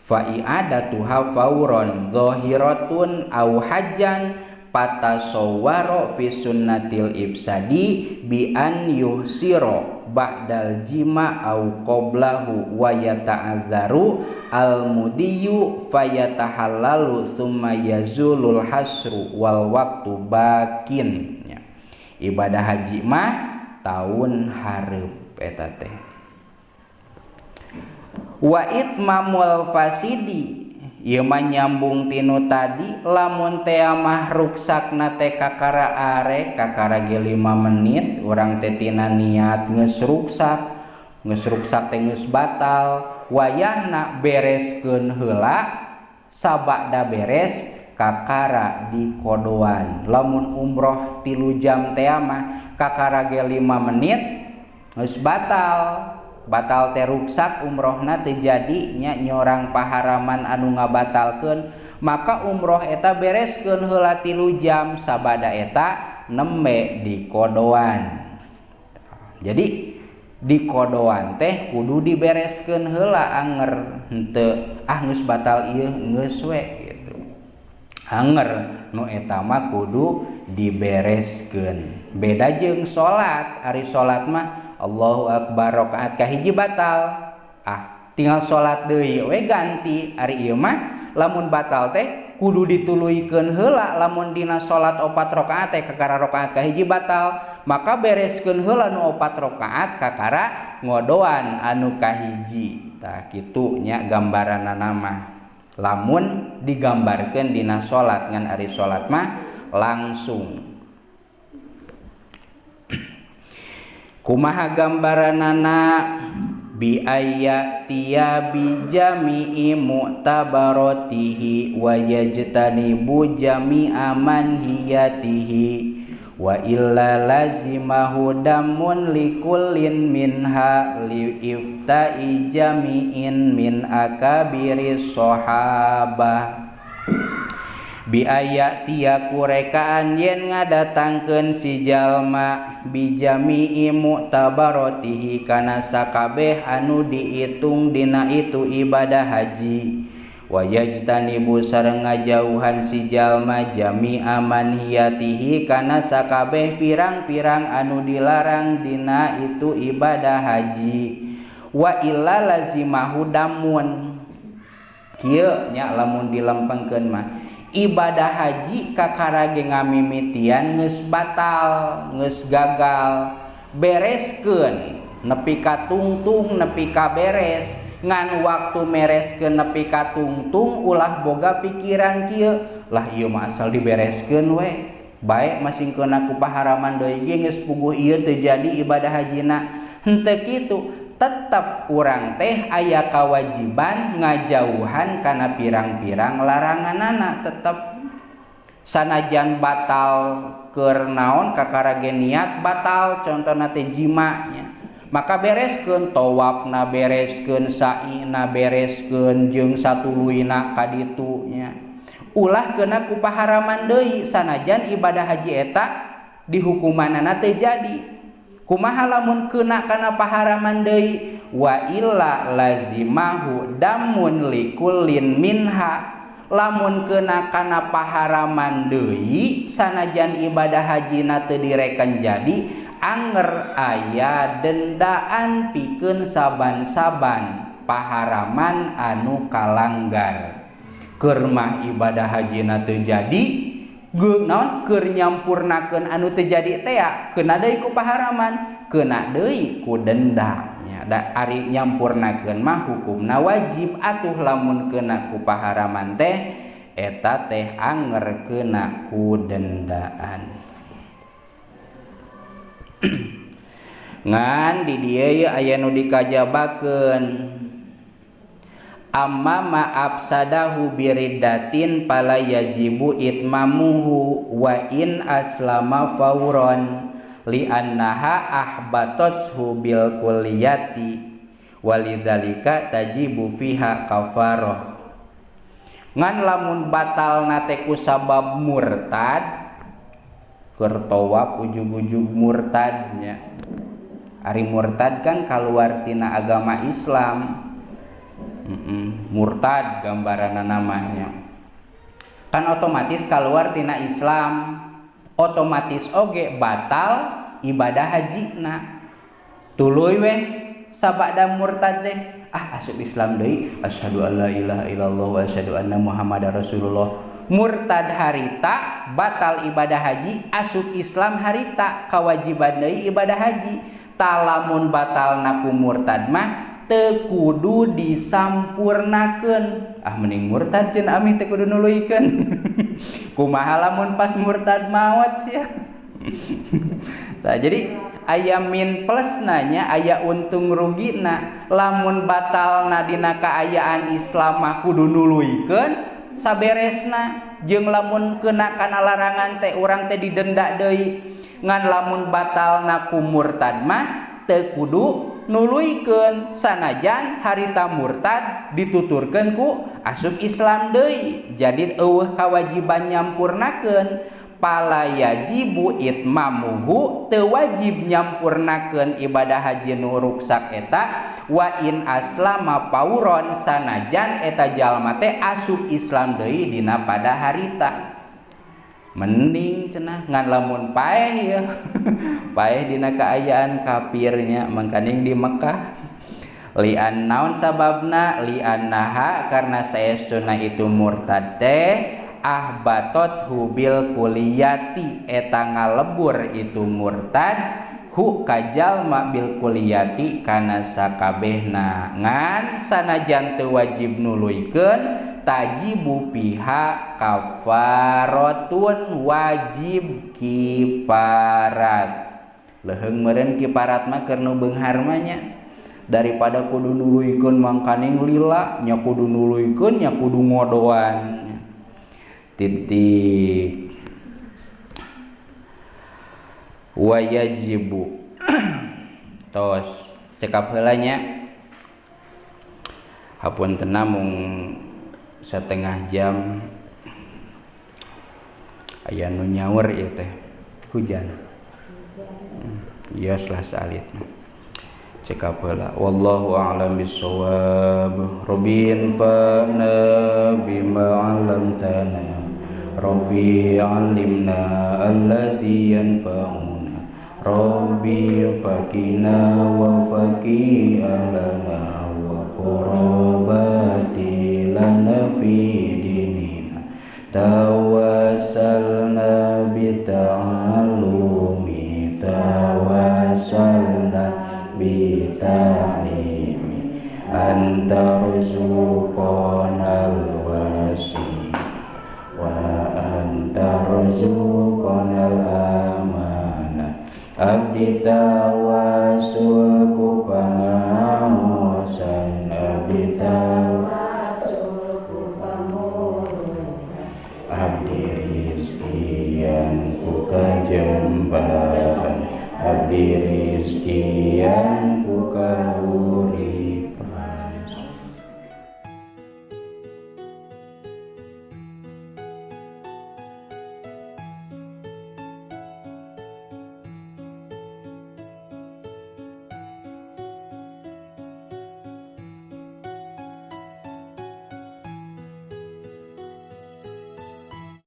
fa i'adatuha fauron zahiratun au hajjan patasawwara fi sunnatil ibsadi bi an yuhsiro ba'dal jima au qablahu wa yata'adzaru al mudiyu fayatahallalu summa yazulul hasru wal waqtu bakin. Ibadah haji mah tahun hareup eta teh. Wa itmamul fasidi ieu mah nyambung tinu tadi, lamun teh mah ruksakna teh kakara are kakara ge 5 menit urang teh tina niat geus ruksak teh geus batal, wayahna bereskeun heula sabada beres kakara di kodoan. Lamun umroh 3 jam teh mah kakara ge 5 menit geus batal teh ruksak umrohna teu jadi nya nyorang paharaman anu ngabatalkeun, maka umroh eta bereskeun heula 3 jam sabada eta nembe di kodoan. Jadi di kodoan teh kudu dibereskeun heula anger henteu geus batal ieu geus we gitu. Anger nu eta mah kudu dibereskeun. Beda jeung salat, ari salat mah Allahu Akbar rakaat kahiji batal, tinggal salat deui we ganti. Ari ieu mah lamun batal teh kudu dituluykeun heula. Lamun dina salat 4 rakaat teh kakara rakaat kahiji batal, maka bereskeun heula nu 4 rakaat kakara ngodoan anu kahiji. Tah kitu nya gambaranna mah. Lamun digambarkeun dina salat ngan ari salat mah langsung. Kumaha gambaranana bi ayatiya bi jami'i mu'tabaratihi wa yajtanibu jami'a manhiyatihi wa illa lazimahu damun likullin minha li ifta'i jami'in min akabiris sahabah. Bi ayatiya kurekaan yen ngadatangkeun si jalma bijami'i mu'tabaratihi kana sakabeh anu diitung dina itu ibadah haji, wa yajtanibu sareng ngajauhan si jalma jami'a manhiyatihi kana sakabeh pirang-pirang anu dilarang dina itu ibadah haji, wa illa lazimahu damun kieu nya lamun dilempengkeun mah ibadah haji kakara ge ngamimitian geus batal geus gagal, bereskeun nepi ka tungtung nepi ka beres ngan waktu mereskeun nepi ka tungtung ulah boga pikiran kieu lah ieu mah asal dibereskeun we bae masingkeun aku paharaman deui ge geus puguh ieu teu jadi ibadah hajina. Henteu kitu, tetep urang teh aya kawajiban ngajauhan kana pirang-pirang laranganana. Tetep sanajan batal keur naon kakara ge niat batal contona teh jimanya, maka bereskeun tawafna bereskeun sa'i na bereskeun jeung satuluyna ka ditu nya ulah keuna ku paharaman deui sanajan ibadah haji eta dihukumanana teh jadi. Kumaha lamun keuna kana paharaman deui, wa illa lazimahu damun likullin minha, lamun keuna kana paharaman deui sanajan ibadah hajina teu direken jadi anger aya dendaan pikeun saban-saban paharaman anu kalanggar. Keur mah ibadah hajina teu jadi naon keur nyampurnakeun anu teu jadi teh keuna deui ku paharaman, keuna deui ku denda nya. Da ari nyampurnakeun mah hukumna wajib, atuh lamun keuna ku paharaman teh eta teh anger keuna ku dendaan. Ngan di dieu ye aya nu dikajabakeun amma ma'afsadahu biriddatin pala yajibu itmamuhu wa in aslama fauron li'annaha ahbatathu bil kulliyati walidzalika tajibu fiha kafarah. Ngan lamun batal nate ku sabab murtad keur tawaf ujug-ujug murtadnya. Ari murtad kan kaluar tina agama Islam. Murtad gambaran namanya. Kan otomatis keluar tina Islam, otomatis oge batal ibadah hajina. Tuluy weh sabada murtad teh asup Islam deui, asyhadu alla ilaha illallah wa asyhadu anna muhammadar rasulullah. Murtad harita batal ibadah haji, asup Islam harita kewajiban deui ibadah haji. Talamun batal naku murtad mah teu kudu disampurnakeun. Mending murtad cenah ami teu kudu nuluykeun. Kumaha lamun pas murtad maot sia. Nah, jadi aya min plus nanya, aya untung rugina. Lamun batalna dina kaayaan Islam mah kudu nuluykeun saberesna, jeung lamun kena kana larangan teh urang teh didenda deui. Ngan lamun batalna ku murtad mah teu kudu nuluykeun, sanajan harita murtad dituturkeun ku asup Islam deui. Jadi eueuh kawajiban nyampurnakeun. Pala yajibu itmamuhu, teu wajib nyampurnakeun ibadah haji nu ruksak eta. Wa in aslama pauron, sanajan eta jalma teh asup Islam deui dina pada harita. Mending cenah ngan lamun paeh ya. Paeh dina kaayaan kafirnya mangkaning di Mekah. Lian naon sababna, liannaha karena saestuna itu murtad teh ahbatot hubil kuliyati, eta ngalebur itu murtad hu kajalma bil kuliyati kana sakabehna. Ngan sanajan teu wajib nuluykeun, tajibu piha kafaratun, wajib kiparat. Leuheung meureun kiparat mah keur nu beunghar mah nya, daripada kudu nuluykeun mangkaning lila nya kudu nuluykeun nya kudu ngodoan. Titik wa yajibu tos cekap heula nya. Hapunten mung setengah jam aya nu nyawer ieu teh hujan. Iya salah salit. Cekap heula wallahu a'lam bissawab. Rabbin fa'na bima 'allamtana, Rabbi 'allimna alladzi yanfa'una, Rabbi faqina wa faqi ahlana wa qurabati lana fi dinina, tawassalna bita'allumi, tawassalna bitalimi, anta ruzuqanal wasi wa anta ruzuqanal amana. Abdi tawasul ku pangaosan, abdi tawasul ku pangurungan, abdi rizkian ku kajembaran, abdi rizkian ku kahuripan.